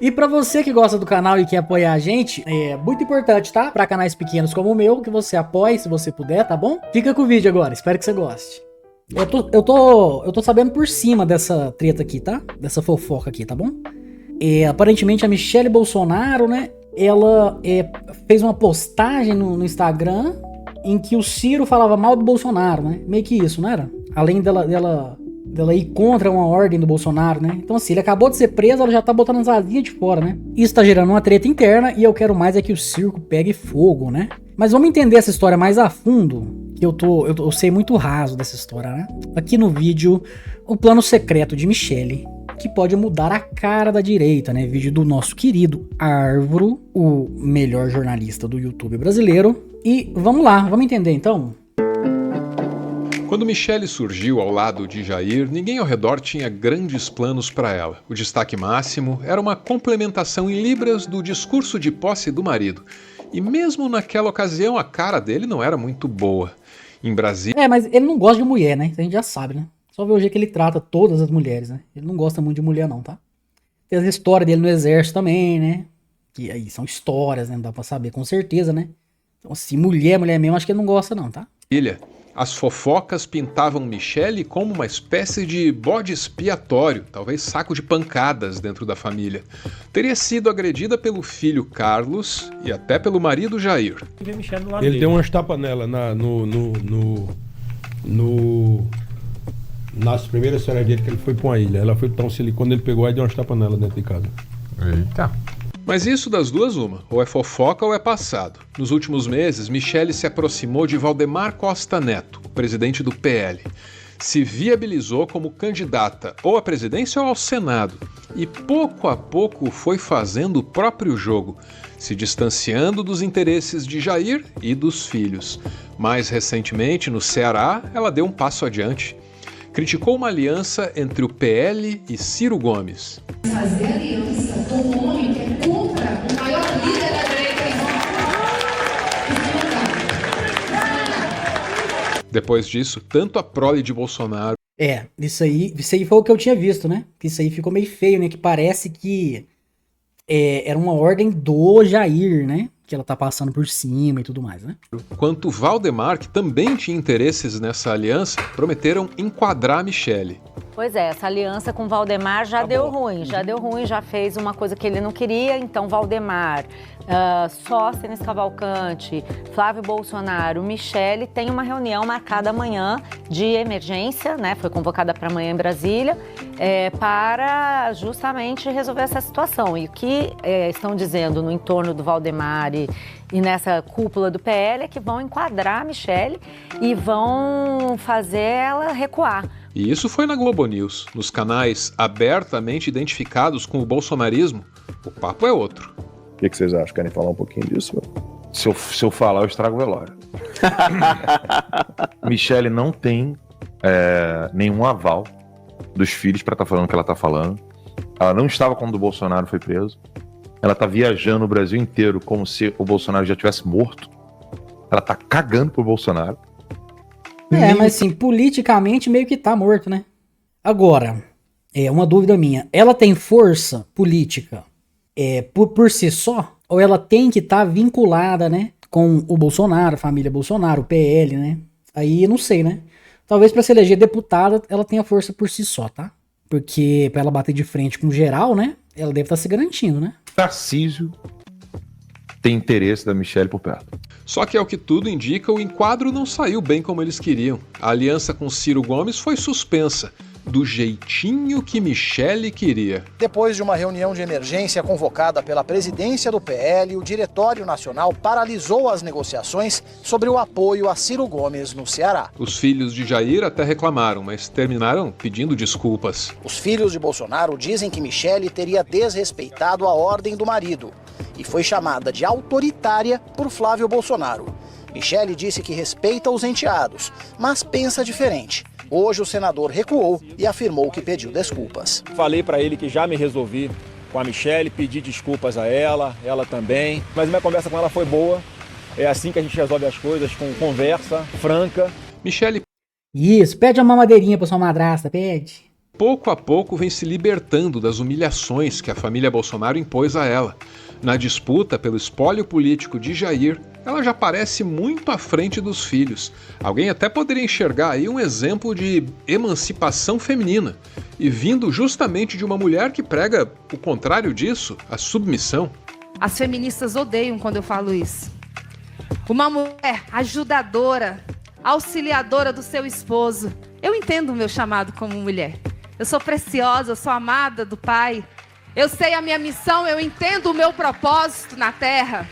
E pra você que gosta do canal e quer apoiar a gente, é muito importante, tá? Pra canais pequenos como o meu, que você apoie se você puder, tá bom? Fica com o vídeo agora, espero que você goste. Eu tô sabendo por cima dessa treta aqui, tá? Dessa fofoca aqui, tá bom? Aparentemente a Michelle Bolsonaro, né? Ela fez uma postagem no Instagram em que o Ciro falava mal do Bolsonaro, né? Meio que isso, não era? Além dela ir contra uma ordem do Bolsonaro, né? Então assim, ele acabou de ser preso, ela já tá botando as asinhas de fora, né? Isso tá gerando uma treta interna e eu quero mais é que o circo pegue fogo, né? Mas vamos entender essa história mais a fundo, que eu sei muito raso dessa história, né? Aqui no vídeo, o plano secreto de Michelle, que pode mudar a cara da direita, né? Vídeo do nosso querido Arvro, o melhor jornalista do YouTube brasileiro. E vamos lá, vamos entender então? Quando Michelle surgiu ao lado de Jair, ninguém ao redor tinha grandes planos para ela. O destaque máximo era uma complementação em libras do discurso de posse do marido. E mesmo naquela ocasião, a cara dele não era muito boa. Em Brasília... Mas ele não gosta de mulher, né? A gente já sabe, né? Só ver o jeito que ele trata todas as mulheres, né? Ele não gosta muito de mulher não, tá? Tem a história dele no exército também, né? Que aí são histórias, né? Não dá pra saber com certeza, né? Então assim, mulher mesmo, acho que ele não gosta não, tá? As fofocas pintavam Michelle como uma espécie de bode expiatório, talvez saco de pancadas dentro da família. Teria sido agredida pelo filho Carlos e até pelo marido Jair. Ele deu umas tapas nela nas primeiras férias dele que ele foi pra uma ilha. Ela foi tão quando ele pegou aí deu umas tapas nela dentro de casa. Eita. Mas isso das duas uma, ou é fofoca ou é passado. Nos últimos meses, Michelle se aproximou de Valdemar Costa Neto, o presidente do PL. Se viabilizou como candidata ou à presidência ou ao Senado. E pouco a pouco foi fazendo o próprio jogo, se distanciando dos interesses de Jair e dos filhos. Mais recentemente, no Ceará, ela deu um passo adiante. Criticou uma aliança entre o PL e Ciro Gomes. Fazer aliança com um homem que é contra o maior líder da direita. Depois disso, tanto a prole de Bolsonaro... Isso aí foi o que eu tinha visto, né? Que isso aí ficou meio feio, né? Que parece que era uma ordem do Jair, né? Que ela tá passando por cima e tudo mais, né? Quanto Valdemar, que também tinha interesses nessa aliança, prometeram enquadrar Michelle. Pois é, essa aliança com Valdemar já deu ruim, já fez uma coisa que ele não queria, então Valdemar, Sóstenes Cavalcante, Flávio Bolsonaro, Michelle tem uma reunião marcada amanhã de emergência, né? Foi convocada para amanhã em Brasília, para justamente resolver essa situação. E o que estão dizendo no entorno do Valdemar e nessa cúpula do PL é que vão enquadrar a Michelle e vão fazer ela recuar. E isso foi na Globo News, nos canais abertamente identificados com o bolsonarismo. O papo é outro. O que vocês acham? Querem falar um pouquinho disso? Se eu falar, eu estrago o velório. Michelle não tem nenhum aval dos filhos para estar falando o que ela está falando. Ela não estava quando o Bolsonaro foi preso. Ela está viajando o Brasil inteiro como se o Bolsonaro já tivesse morto. Ela está cagando pro Bolsonaro. Mas assim, politicamente meio que tá morto, né? Agora, uma dúvida minha. Ela tem força política por si só? Ou ela tem que estar vinculada, né? Com o Bolsonaro, a família Bolsonaro, o PL, né? Aí eu não sei, né? Talvez pra se eleger deputada, ela tenha força por si só, tá? Porque pra ela bater de frente com geral, né? Ela deve estar se garantindo, né? Tarcísio tem interesse da Michelle por perto. Só que, ao que tudo indica, o enquadro não saiu bem como eles queriam. A aliança com Ciro Gomes foi suspensa, do jeitinho que Michelle queria. Depois de uma reunião de emergência convocada pela presidência do PL, o Diretório Nacional paralisou as negociações sobre o apoio a Ciro Gomes no Ceará. Os filhos de Jair até reclamaram, mas terminaram pedindo desculpas. Os filhos de Bolsonaro dizem que Michelle teria desrespeitado a ordem do marido e foi chamada de autoritária por Flávio Bolsonaro. Michelle disse que respeita os enteados, mas pensa diferente. Hoje o senador recuou e afirmou que pediu desculpas. Falei para ele que já me resolvi com a Michelle, pedi desculpas a ela também. Mas minha conversa com ela foi boa. É assim que a gente resolve as coisas, com conversa franca. Michelle... Isso, pede uma mamadeirinha pra sua madrasta, pede. pouco a pouco vem se libertando das humilhações que a família Bolsonaro impôs a ela. Na disputa pelo espólio político de Jair, ela já parece muito à frente dos filhos. Alguém até poderia enxergar aí um exemplo de emancipação feminina, e vindo justamente de uma mulher que prega o contrário disso, a submissão. As feministas odeiam quando eu falo isso. Uma mulher ajudadora, auxiliadora do seu esposo. Eu entendo o meu chamado como mulher. Eu sou preciosa, eu sou amada do Pai. Eu sei a minha missão, eu entendo o meu propósito na Terra.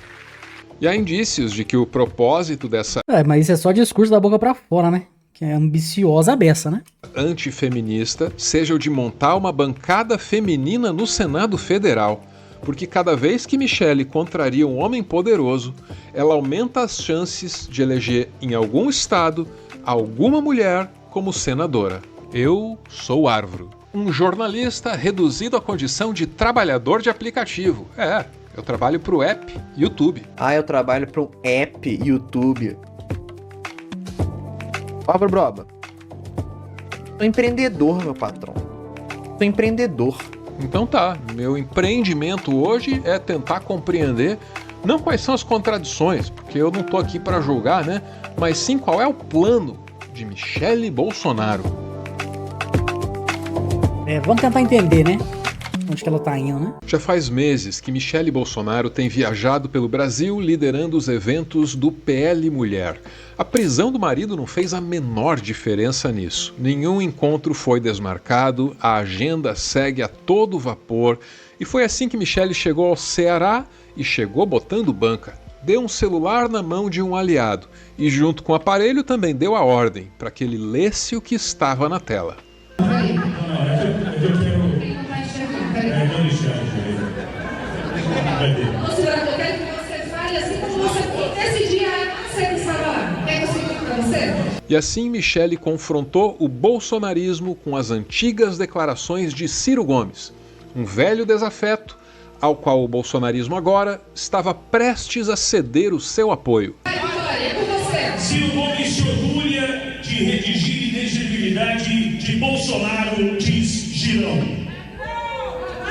E há indícios de que o propósito dessa Mas isso é só discurso da boca pra fora, né? Que é ambiciosa a beça, né? antifeminista seja o de montar uma bancada feminina no Senado Federal. Porque cada vez que Michele contraria um homem poderoso, ela aumenta as chances de eleger em algum estado alguma mulher como senadora. Eu sou Arvro, um jornalista reduzido à condição de trabalhador de aplicativo. Eu trabalho pro app YouTube. Eu trabalho pro app YouTube. Álvaro Broba, sou empreendedor, meu patrão. Sou empreendedor. Então tá, meu empreendimento hoje é tentar compreender não quais são as contradições, porque eu não tô aqui para julgar, né? Mas sim qual é o plano de Michele Bolsonaro. Vamos tentar entender, né? Onde que ela tá indo, né? Já faz meses que Michele Bolsonaro tem viajado pelo Brasil liderando os eventos do PL Mulher. A prisão do marido não fez a menor diferença nisso. Nenhum encontro foi desmarcado, a agenda segue a todo vapor. E foi assim que Michele chegou ao Ceará e chegou botando banca. Deu um celular na mão de um aliado e junto com o aparelho também deu a ordem para que ele lesse o que estava na tela. Eu quero que você fale assim como você esse dia você estava lá. Quer que eu explique para você? E assim Michele confrontou o bolsonarismo com as antigas declarações de Ciro Gomes, um velho desafeto ao qual o bolsonarismo agora estava prestes a ceder o seu apoio. Ciro Gomes se orgulha de redigir inexigibilidade de Bolsonaro, diz Girão.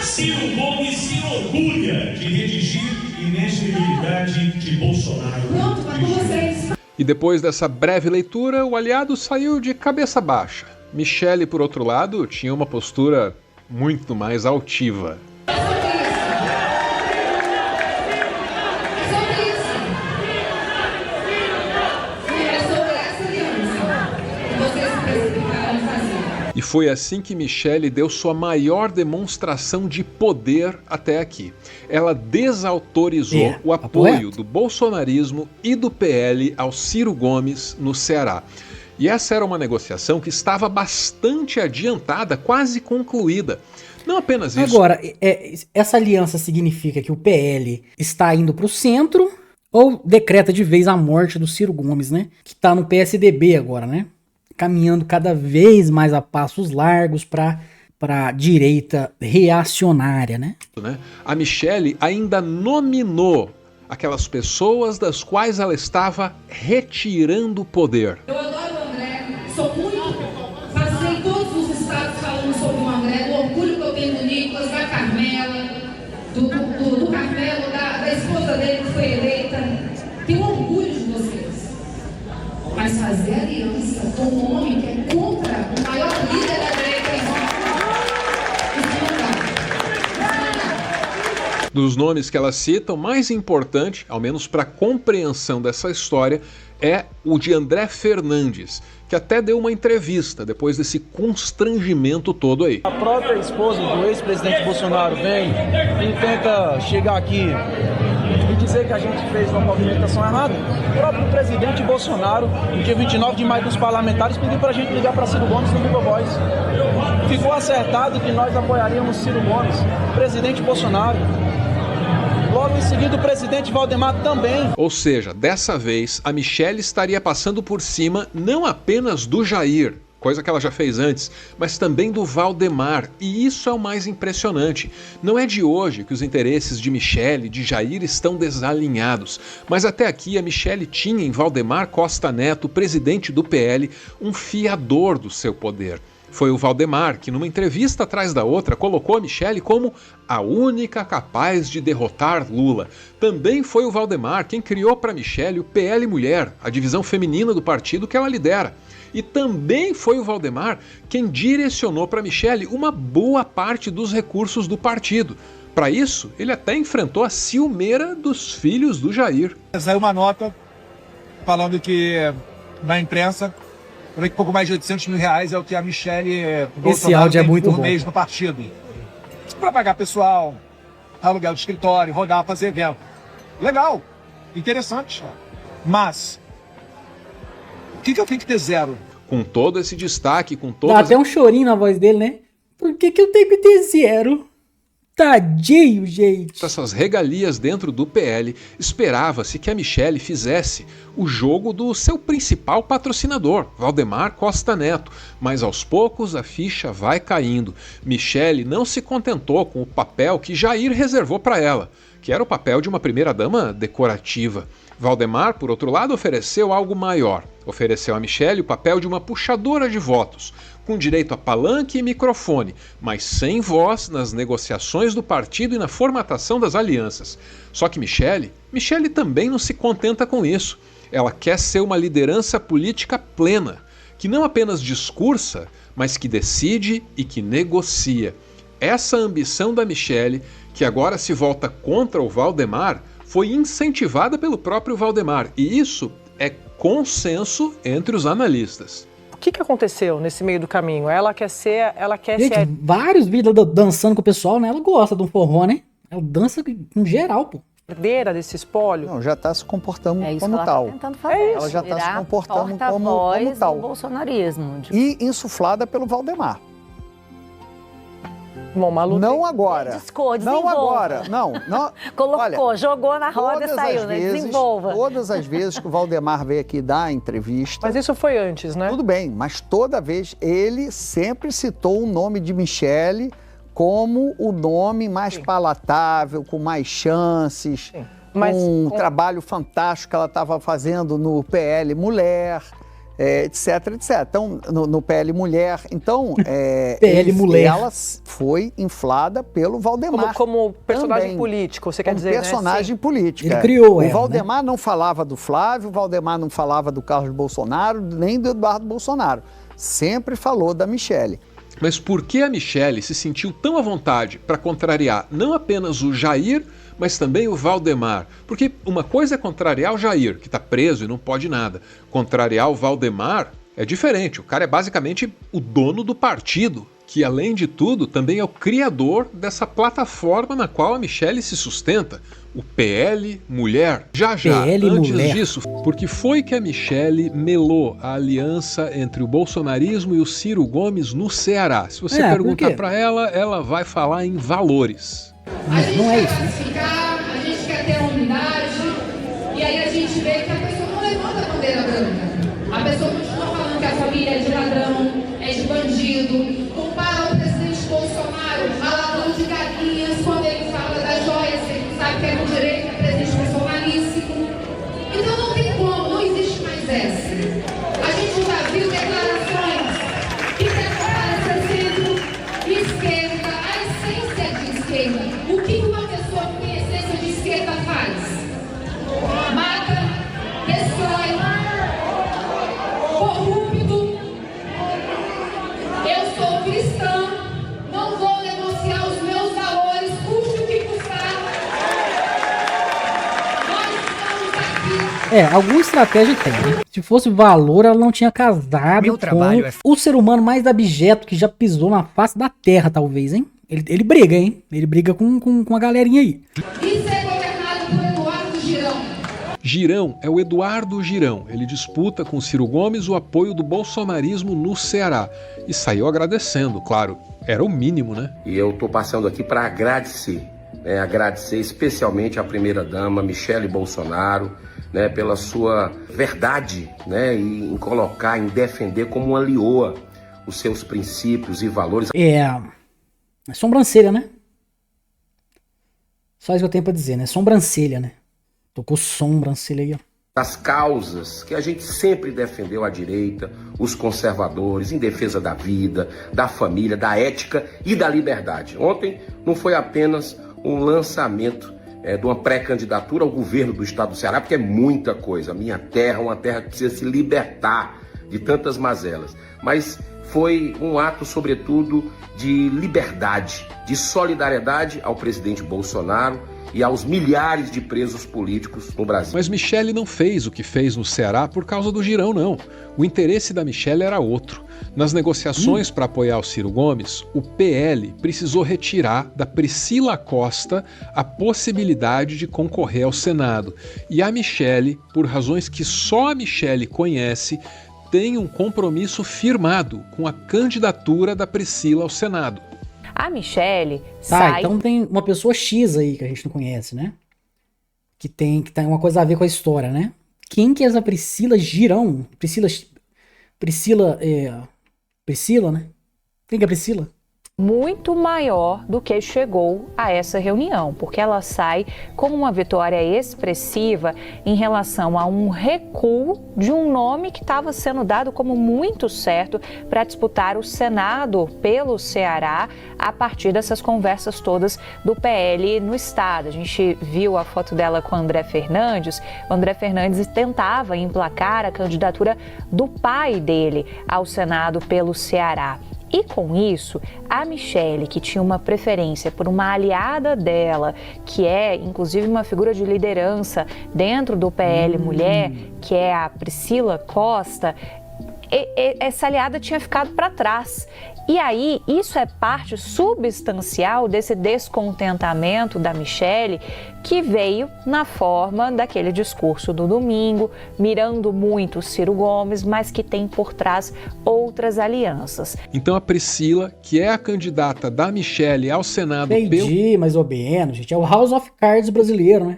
Ciro Gomes se orgulha de redigir inexigibilidade de Bolsonaro. Pronto, tá com vocês. E depois dessa breve leitura, o aliado saiu de cabeça baixa. Michele, por outro lado, tinha uma postura muito mais altiva. E foi assim que Michele deu sua maior demonstração de poder até aqui. Ela desautorizou o apoio do bolsonarismo e do PL ao Ciro Gomes no Ceará. E essa era uma negociação que estava bastante adiantada, quase concluída. Não apenas isso. Agora, essa aliança significa que o PL está indo para o centro ou decreta de vez a morte do Ciro Gomes, né? Que está no PSDB agora, né? Caminhando cada vez mais a passos largos para a direita reacionária, né? A Michele ainda nominou aquelas pessoas das quais ela estava retirando o poder. Eu adoro o André, sou muito, passei em todos os estados falando sobre o André, do orgulho que eu tenho do Nicolas, da Carmela, do Carmelo, da esposa dele que foi eleita. Tenho orgulho de vocês. Mas fazer aliança com um homem que é contra o maior líder da direita, Dos nomes que ela cita, o mais importante, ao menos para a compreensão dessa história, é o de André Fernandes, que até deu uma entrevista depois desse constrangimento todo aí. A própria esposa do ex-presidente Bolsonaro vem e tenta chegar aqui e dizer que a gente fez uma movimentação errada. O próprio presidente Bolsonaro, no dia 29 de maio dos parlamentares, pediu pra gente ligar para Ciro Gomes no Viva Voz. Ficou acertado que nós apoiaríamos Ciro Gomes, presidente Bolsonaro. Logo em seguida, o presidente Valdemar também. Ou seja, dessa vez, a Michele estaria passando por cima não apenas do Jair, coisa que ela já fez antes, mas também do Valdemar. E isso é o mais impressionante. Não é de hoje que os interesses de Michele e de Jair estão desalinhados, mas até aqui a Michele tinha em Valdemar Costa Neto, presidente do PL, um fiador do seu poder. Foi o Valdemar que, numa entrevista atrás da outra, colocou a Michele como a única capaz de derrotar Lula. Também foi o Valdemar quem criou para Michele o PL Mulher, a divisão feminina do partido que ela lidera. E também foi o Valdemar quem direcionou para Michele uma boa parte dos recursos do partido. Para isso, ele até enfrentou a ciumeira dos filhos do Jair. Saiu uma nota falando que na imprensa, um pouco mais de R$800 mil é o que a Michele Bolsonaro tem por mês no partido. Para pagar pessoal, aluguel de escritório, rodar, fazer evento. Legal, interessante. Mas o que eu tenho que ter zero? Com todo esse destaque, com Dá todas... até um chorinho na voz dele, né? Por que eu tenho que ter zero? Tadinho, gente. Essas regalias dentro do PL, esperava-se que a Michele fizesse o jogo do seu principal patrocinador, Valdemar Costa Neto. Mas aos poucos a ficha vai caindo. Michele não se contentou com o papel que Jair reservou para ela, que era o papel de uma primeira-dama decorativa. Valdemar, por outro lado, ofereceu algo maior. Ofereceu a Michele o papel de uma puxadora de votos, com direito a palanque e microfone, mas sem voz nas negociações do partido e na formatação das alianças. Só que Michele também não se contenta com isso. Ela quer ser uma liderança política plena, que não apenas discursa, mas que decide e que negocia. Essa ambição da Michele, que agora se volta contra o Valdemar, foi incentivada pelo próprio Valdemar, e isso é consenso entre os analistas. O que aconteceu nesse meio do caminho? Ela quer ser... Gente, vários vídeos dançando com o pessoal, né? Ela gosta de um forró, né? Ela dança em geral, pô. Herdeira desse espólio? Não, já está se comportando É isso como que ela tal. tá tentando fazer. Ela já está se comportando como Do tal. bolsonarismo. E insuflada pelo Valdemar. Bom, Malu não agora. Não agora. Não. Colocou, olha, jogou na roda e saiu, né? Desenvolva. Todas as vezes que o Valdemar veio aqui dar entrevista... Mas isso foi antes, né? Tudo bem, mas toda vez ele sempre citou o nome de Michele como o nome mais palatável, com mais chances, com um trabalho fantástico que ela estava fazendo no PL Mulher... etc. Então, no PL Mulher. Então, Mulher. Ela foi inflada pelo Valdemar. Como personagem político, você quer dizer, personagem político. Ele criou ela, o Valdemar não falava do Flávio, o Valdemar não falava do Carlos Bolsonaro, nem do Eduardo Bolsonaro. Sempre falou da Michele. Mas por que a Michele se sentiu tão à vontade para contrariar não apenas o Jair, mas também o Valdemar? Porque uma coisa é contrariar o Jair, que está preso e não pode nada. Contrariar o Valdemar é diferente. O cara é basicamente o dono do partido, que além de tudo também é o criador dessa plataforma na qual a Michele se sustenta, o PL Mulher. Já, PL antes Mulher. disso, porque foi que a Michele melou a aliança entre o bolsonarismo e o Ciro Gomes no Ceará. Se você perguntar para ela, ela vai falar em valores. Não é isso, né? A gente quer ter unidade, e aí a gente vê que a pessoa não levanta a bandeira branca. A pessoa continua falando que a família é de ladrão, é de bandido. Compara o presidente Bolsonaro a ladrão de galinhas quando ele fala das joias, ele sabe que é com direito, é presidente personalíssimo. Então não tem como, não existe mais essa. A gente já viu declarações que quer comparar centro, esquerda, a essência de esquerda. O que uma pessoa com essência de esquerda faz? Mata, destrói, corrupto. Eu sou cristã, não vou negociar os meus valores, custe o que custar. Nós estamos aqui. Alguma estratégia tem, né? Se fosse valor, ela não tinha casado com o ser humano mais abjeto que já pisou na face da terra, talvez, hein? Ele briga, hein? Ele briga com a galerinha aí. Isso é governado por Eduardo Girão. Girão é o Eduardo Girão. Ele disputa com Ciro Gomes o apoio do bolsonarismo no Ceará. E saiu agradecendo, claro. Era o mínimo, né? E eu estou passando aqui para agradecer, agradecer especialmente a primeira-dama, Michele Bolsonaro, pela sua verdade, e em colocar, em defender como uma leoa os seus princípios e valores. É sobrancelha, né? Só isso que eu tenho pra dizer, né? Sobrancelha, né? Tocou sobrancelha aí, ó. das causas que a gente sempre defendeu à direita, os conservadores, em defesa da vida, da família, da ética e da liberdade. Ontem não foi apenas um lançamento de uma pré-candidatura ao governo do estado do Ceará, porque é muita coisa. A minha terra é uma terra que precisa se libertar de tantas mazelas. Mas foi um ato, sobretudo, de liberdade, de solidariedade ao presidente Bolsonaro e aos milhares de presos políticos no Brasil. Mas Michele não fez o que fez no Ceará por causa do Girão, não. O interesse da Michele era outro. Nas negociações para apoiar o Ciro Gomes, o PL precisou retirar da Priscila Costa a possibilidade de concorrer ao Senado. E a Michele, por razões que só a Michele conhece, tem um compromisso firmado com a candidatura da Priscila ao Senado. A Michele sai... então tem uma pessoa X aí que a gente não conhece, né? Que tem uma coisa a ver com a história, né? Quem que é essa Priscila Girão? Priscila, né? Quem que é a Priscila? Muito maior do que chegou a essa reunião, porque ela sai com uma vitória expressiva em relação a um recuo de um nome que estava sendo dado como muito certo para disputar o Senado pelo Ceará a partir dessas conversas todas do PL no estado. A gente viu a foto dela com o André Fernandes. O André Fernandes tentava emplacar a candidatura do pai dele ao Senado pelo Ceará. E com isso, a Michele, que tinha uma preferência por uma aliada dela, que é inclusive uma figura de liderança dentro do PL Mulher, que é a Priscila Costa, essa aliada tinha ficado para trás. E aí, isso é parte substancial desse descontentamento da Michele, que veio na forma daquele discurso do domingo, mirando muito o Ciro Gomes, mas que tem por trás outras alianças. Então a Priscila, que é a candidata da Michele ao Senado... Entendi, mais ou menos, gente. É o House of Cards brasileiro, né?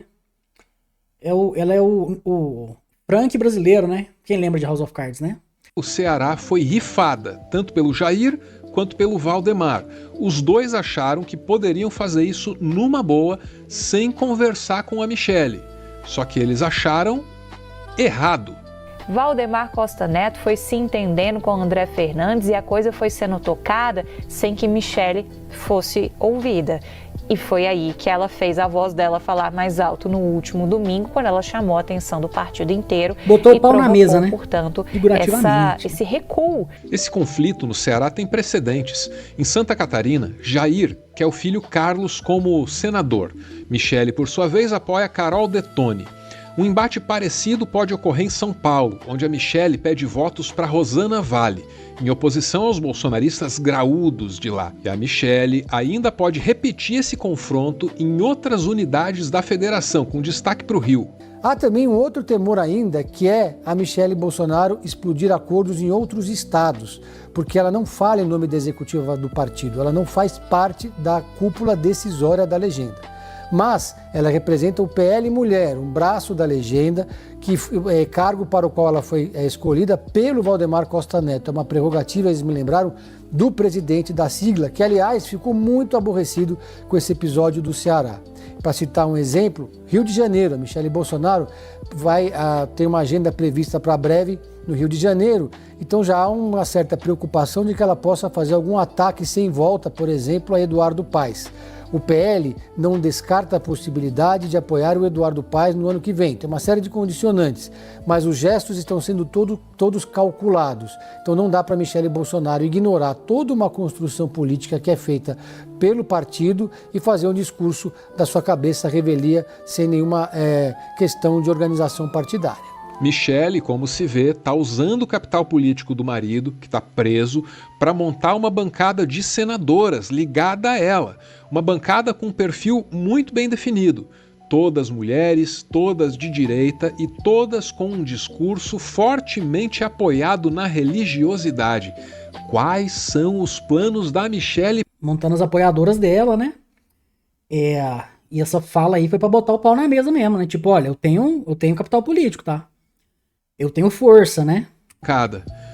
Ela é o Frank brasileiro, né? Quem lembra de House of Cards, né? O Ceará foi rifada, tanto pelo Jair quanto pelo Valdemar. Os dois acharam que poderiam fazer isso numa boa, sem conversar com a Michele. Só que eles acharam errado. Valdemar Costa Neto foi se entendendo com André Fernandes e a coisa foi sendo tocada sem que Michele fosse ouvida. E foi aí que ela fez a voz dela falar mais alto no último domingo, quando ela chamou a atenção do partido inteiro. Botou o pau na mesa, né? Portanto, esse recuo. Esse conflito no Ceará tem precedentes. Em Santa Catarina, Jair quer o filho Carlos como senador. Michele, por sua vez, apoia Carol Detone. Um embate parecido pode ocorrer em São Paulo, onde a Michele pede votos para Rosana Vale, em oposição aos bolsonaristas graúdos de lá. E a Michele ainda pode repetir esse confronto em outras unidades da federação, com destaque para o Rio. Há também um outro temor ainda, que é a Michele Bolsonaro explodir acordos em outros estados, porque ela não fala em nome da executiva do partido, ela não faz parte da cúpula decisória da legenda. Mas ela representa o PL Mulher, um braço da legenda, que é cargo para o qual ela foi escolhida pelo Valdemar Costa Neto. É uma prerrogativa, eles me lembraram, do presidente da sigla, que aliás ficou muito aborrecido com esse episódio do Ceará. Para citar um exemplo, Rio de Janeiro, a Michele Bolsonaro vai ter uma agenda prevista para breve no Rio de Janeiro, então já há uma certa preocupação de que ela possa fazer algum ataque sem volta, por exemplo, a Eduardo Paes. O PL não descarta a possibilidade de apoiar o Eduardo Paes no ano que vem. Tem uma série de condicionantes, mas os gestos estão sendo todos calculados. Então não dá para Michele Bolsonaro ignorar toda uma construção política que é feita pelo partido e fazer um discurso da sua cabeça revelia sem nenhuma questão de organização partidária. Michele, como se vê, está usando o capital político do marido, que está preso, para montar uma bancada de senadoras ligada a ela. Uma bancada com um perfil muito bem definido. Todas mulheres, todas de direita e todas com um discurso fortemente apoiado na religiosidade. Quais são os planos da Michele? Montando as apoiadoras dela, né? E essa fala aí foi para botar o pau na mesa mesmo, né? Tipo, olha, eu tenho capital político, tá? Eu tenho força, né?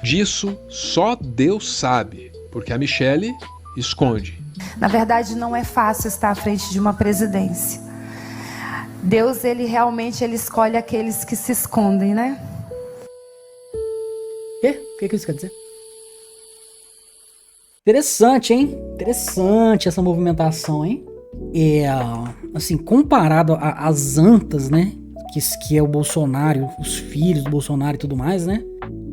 Disso só Deus sabe, porque a Michele esconde. Na verdade, não é fácil estar à frente de uma presidência. Deus, ele realmente escolhe aqueles que se escondem, né? O que isso quer dizer? Interessante, hein? Interessante essa movimentação, hein? Assim, comparado às antas, né? Que é o Bolsonaro, os filhos do Bolsonaro e tudo mais, né?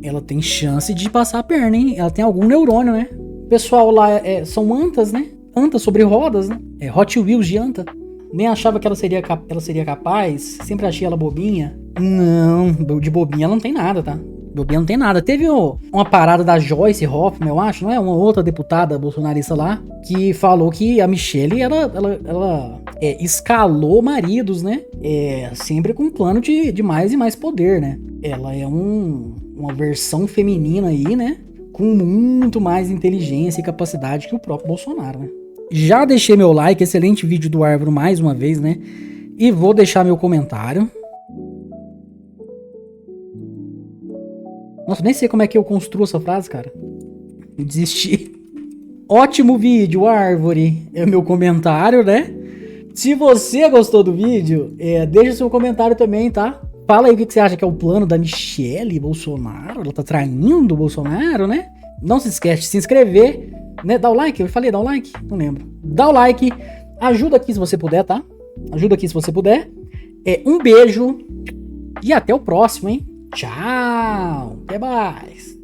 Ela tem chance de passar a perna, hein? Ela tem algum neurônio, né? O pessoal lá são antas, né? Antas sobre rodas, né? Hot Wheels de anta. Nem achava que ela seria capaz. Sempre achei ela bobinha. Não, de bobinha ela não tem nada, tá? Bobinha não tem nada. Teve uma parada da Joyce Hoffmann, eu acho, não é? Uma outra deputada bolsonarista lá, que falou que a Michelle, ela escalou maridos, né? Sempre com um plano de mais e mais poder, né? Ela é uma versão feminina aí, né? Com muito mais inteligência e capacidade que o próprio Bolsonaro, né? Já deixei meu like, excelente vídeo do Árvore mais uma vez, né? E vou deixar meu comentário. Nossa, nem sei como é que eu construo essa frase, cara. Eu desisti. Ótimo vídeo, Árvore. É o meu comentário, né? Se você gostou do vídeo, deixa seu comentário também, tá? Fala aí o que você acha que é o plano da Michelle Bolsonaro. Ela tá traindo o Bolsonaro, né? Não se esquece de se inscrever, né? Dá o like, eu falei, dá o like? Não lembro. Dá o like, ajuda aqui se você puder, tá? Ajuda aqui se você puder. Um beijo e até o próximo, hein? Tchau, até mais.